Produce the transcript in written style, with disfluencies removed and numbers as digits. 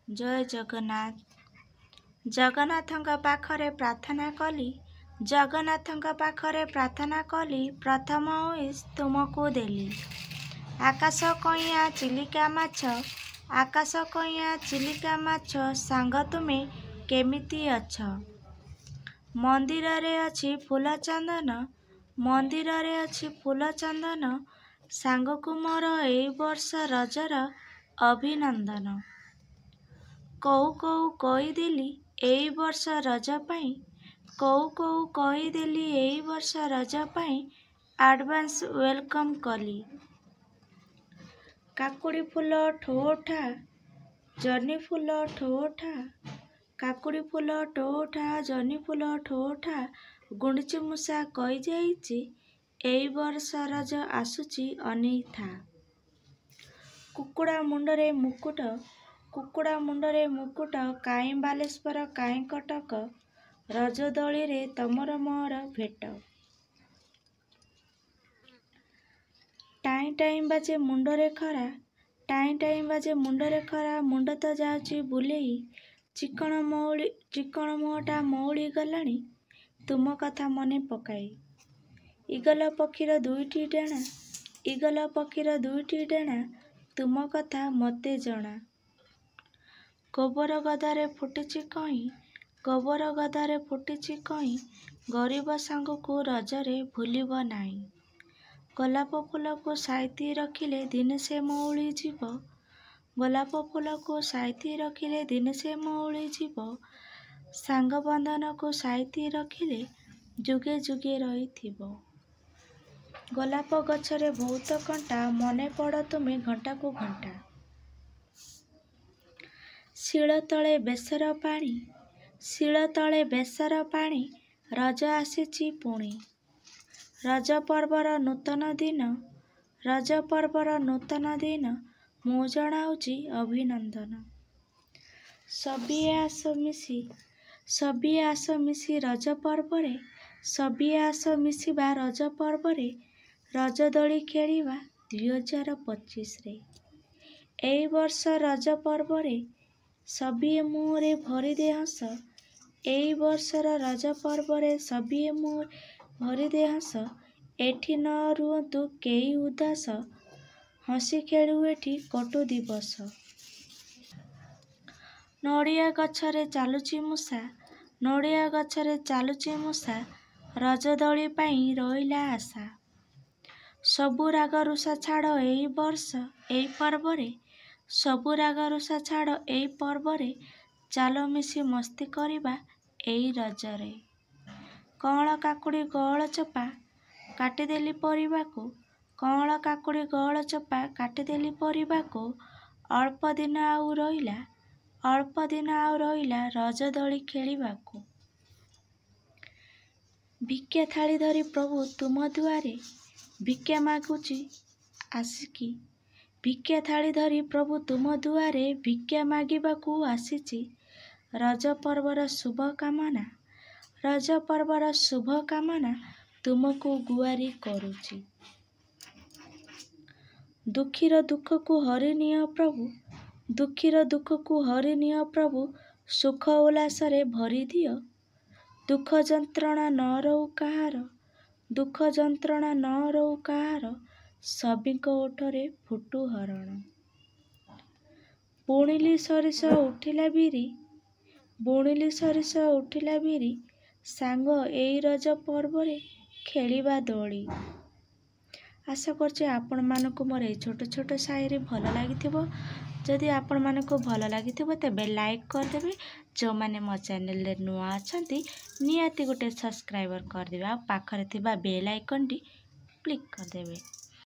जय जगन्नाथ। जगन्नाथଙ୍କ ପାଖରେ ପ୍ରାର୍ଥନା କଲି, ଜଗନ୍ନାଥଙ୍କ ପାଖରେ ପ୍ରାର୍ଥନା କଲି, ପ୍ରଥମ ଉଇସ୍ ତୁମକୁ ଦେଲି। ଆକାଶ କଇଁଆ ଚିଲିକା ମାଛ, ଆକାଶ କଇଁଆ ଚିଲିକା ମାଛ, ସାଙ୍ଗ ତୁମେ କେମିତି ଅଛ? ମନ୍ଦିରରେ ଅଛି ଫୁଲ ଚନ୍ଦନ, ମନ୍ଦିରରେ ଅଛି ଫୁଲ ଚନ୍ଦନ, ସାଙ୍ଗକୁ ମୋର ଏଇ ବର୍ଷ ରଜର ଅଭିନନ୍ଦନ। କହୁ କହୁ କହିଦେଲି ଏଇ ବର୍ଷ ରଜ ପାଇଁ, କହୁ କହୁ କହିଦେଲି ଏଇ ବର୍ଷ ରଜ ପାଇଁ, ଆଡ଼ଭାନ୍ସ ୱେଲକମ୍ କଲି। କାକୁଡ଼ି ଫୁଲ ଠୋ ଠା, ଜହ୍ନି ଫୁଲ ଠୋ ଠା, କାକୁଡ଼ି ଫୁଲ ଠୋ ଠା, ଜହ୍ନି ଫୁଲ ଠୋ ଠା, ଗୁଣ୍ଡୁଚି ମୂଷା କହିଯାଇଛି ଏଇ ବର୍ଷ ରଜ ଆସୁଛି ଅନେଇ ଥା। କୁକୁଡ଼ା ମୁଣ୍ଡରେ ମୁକୁଟ, କୁକୁଡ଼ା ମୁଣ୍ଡରେ ମୁକୁଟ, କାହିଁ ବାଲେଶ୍ୱର କାହିଁ କଟକ, ରଜଦୋଳିରେ ତମର ମୋର ଭେଟ। ଟାଇଁ ଟାଇଁ ବାଜେ ମୁଣ୍ଡରେ ଖରା, ଟାଇଁ ଟାଇଁ ବାଜେ ମୁଣ୍ଡରେ ଖରା, ମୁଣ୍ଡ ତ ଯାଉଛି ବୁଲେଇ, ଚିକଣ ମୁହଁଟା ମଉଳି ଗଲାଣି ତୁମ କଥା ମନେ ପକାଇ। ଇଗଲ ପକ୍ଷୀର ଦୁଇଟି ଡେଣା, ଇଗଲ ପକ୍ଷୀର ଦୁଇଟି ଡେଣା, ତୁମ କଥା ମୋତେ ଜଣା। ଗୋବର ଗଦାରେ ଫୁଟିଛି କଇଁ, ଗୋବର ଗଦାରେ ଫୁଟିଛି କଇଁ, ଗରିବ ସାଙ୍ଗକୁ ରଜରେ ଭୁଲିବ ନାହିଁ। ଗୋଲାପ ଫୁଲକୁ ସାଇତି ରଖିଲେ ଦିନେ ସେ ମଉଳି ଯିବ, ଗୋଲାପ ଫୁଲକୁ ସାଇତି ରଖିଲେ ଦିନେ ସେ ମଉଳି ଯିବ, ସାଙ୍ଗ ବନ୍ଧନକୁ ସାଇତି ରଖିଲେ ଯୁଗେ ଯୁଗେ ରହିଥିବ। ଗୋଲାପ ଗଛରେ ବହୁତ କଣ୍ଟା, ମନେ ପଡ଼ ତୁମେ ଘଣ୍ଟାକୁ ଘଣ୍ଟା। ଶିଳ ତଳେ ବେସର ପାଣି, ଶିଳ ତଳେ ବେସର ପାଣି, ରଜ ଆସିଛି ପୁଣି। ରଜ ପର୍ବର ନୂତନ ଦିନ, ରଜ ପର୍ବର ନୂତନ ଦିନ, ମୁଁ ଜଣାଉଛି ଅଭିନନ୍ଦନ। ସଭିଏ ଆସ ମିଶି, ସଭିଏ ଆସ ମିଶି ରଜ ପର୍ବରେ, ସଭିଏ ଆସ ମିଶିବା ରଜ ପର୍ବରେ, ରଜ ଦୋଳି ଖେଳିବା 2025ରେ। ଏଇ ବର୍ଷ ରଜ ପର୍ବରେ ସଭିଏ ମୁହଁରେ ଭରିଦେ ହସ, ଏଇ ବର୍ଷର ରଜ ପର୍ବରେ ସଭିଏ ମୁହଁରେ ଭରିଦେ ହସ, ଏଠି ନ ରୁହନ୍ତୁ କେହି ଉଦାସ, ହସି ଖେଳୁ ଏଠି କଟୁ ଦିବସ। ନଡ଼ିଆ ଗଛରେ ଚାଲୁଛି ମୂଷା, ନଡ଼ିଆ ଗଛରେ ଚାଲୁଛି ମୂଷା, ରଜ ଦୋଳି ପାଇଁ ରହିଲା ଆଶା। ସବୁ ରାଗ ରୁଷା ଛାଡ଼ ଏଇ ବର୍ଷ ଏଇ ପର୍ବରେ, ସବୁ ରାଗ ରୁଷା ଛାଡ଼ ଏଇ ପର୍ବରେ, ଚାଲ ମିଶି ମସ୍ତି କରିବା ଏଇ ରଜରେ। କଅଁଳ କାକୁଡ଼ି ଗହଳ ଚୋପା କାଟିଦେଲି ପରିବାକୁ, କଅଁଳ କାକୁଡ଼ି ଗହଳ ଚୋପା କାଟିଦେଲି ପରିବାକୁ, ଅଳ୍ପ ଦିନ ଆଉ ରହିଲା, ଅଳ୍ପ ଦିନ ଆଉ ରହିଲା ରଜ ଦୋଳି ଖେଳିବାକୁ। ଭିକ୍ଷା ଥାଳି ଧରି ପ୍ରଭୁ ତୁମ ଦୁଆରେ, ଭିକ୍ଷା ମାଗୁଛି ଆସିକି, ଭିକ୍ଷା ଥାଳି ଧରି ପ୍ରଭୁ ତୁମ ଦୁଆରେ, ଭିକ୍ଷା ମାଗିବାକୁ ଆସିଛି। ରଜ ପର୍ବର ଶୁଭ କାମନା, ରଜ ପର୍ବର ଶୁଭ କାମନା, ତୁମକୁ ଗୁହାରି କରୁଛି। ଦୁଃଖୀର ଦୁଃଖକୁ ହରିନିଅ ପ୍ରଭୁ, ଦୁଃଖୀର ଦୁଃଖକୁ ହରିନିଅ ପ୍ରଭୁ, ସୁଖ ଉଲ୍ଲାସରେ ଭରିଦିଅ, ଦୁଃଖ ଯନ୍ତ୍ରଣା ନ ରହୁ କାହାର, ଦୁଃଖ ଯନ୍ତ୍ରଣା ନ ରହୁ କାହାର, ସଭିଙ୍କ ଓଠରେ ଫୁଟୁ ହରଣ। ବୁଣିଲି ସରିଷ ଉଠିଲା ବିରି, ବୁଣିଲି ସରିଷ ଉଠିଲା ବିରି, ସାଙ୍ଗ ଏଇ ରଜ ପର୍ବରେ ଖେଳିବା ଦୋଳି। ଆଶା କରୁଛି ଆପଣମାନଙ୍କୁ ମୋର ଏଇ ଛୋଟ ଛୋଟ ସାୟରି ଭଲ ଲାଗିଥିବ। ଯଦି ଆପଣମାନଙ୍କୁ ଭଲ ଲାଗିଥିବ ତେବେ ଲାଇକ୍ କରିଦେବେ, ଯେଉଁମାନେ ମୋ ଚ୍ୟାନେଲରେ ନୂଆ ଅଛନ୍ତି ନିହାତି ଗୋଟେ ସବସ୍କ୍ରାଇବର୍ କରିଦେବେ, ଆଉ ପାଖରେ ଥିବା ବେଲ୍ ଆଇକନ୍ଟି କ୍ଲିକ୍ କରିଦେବେ।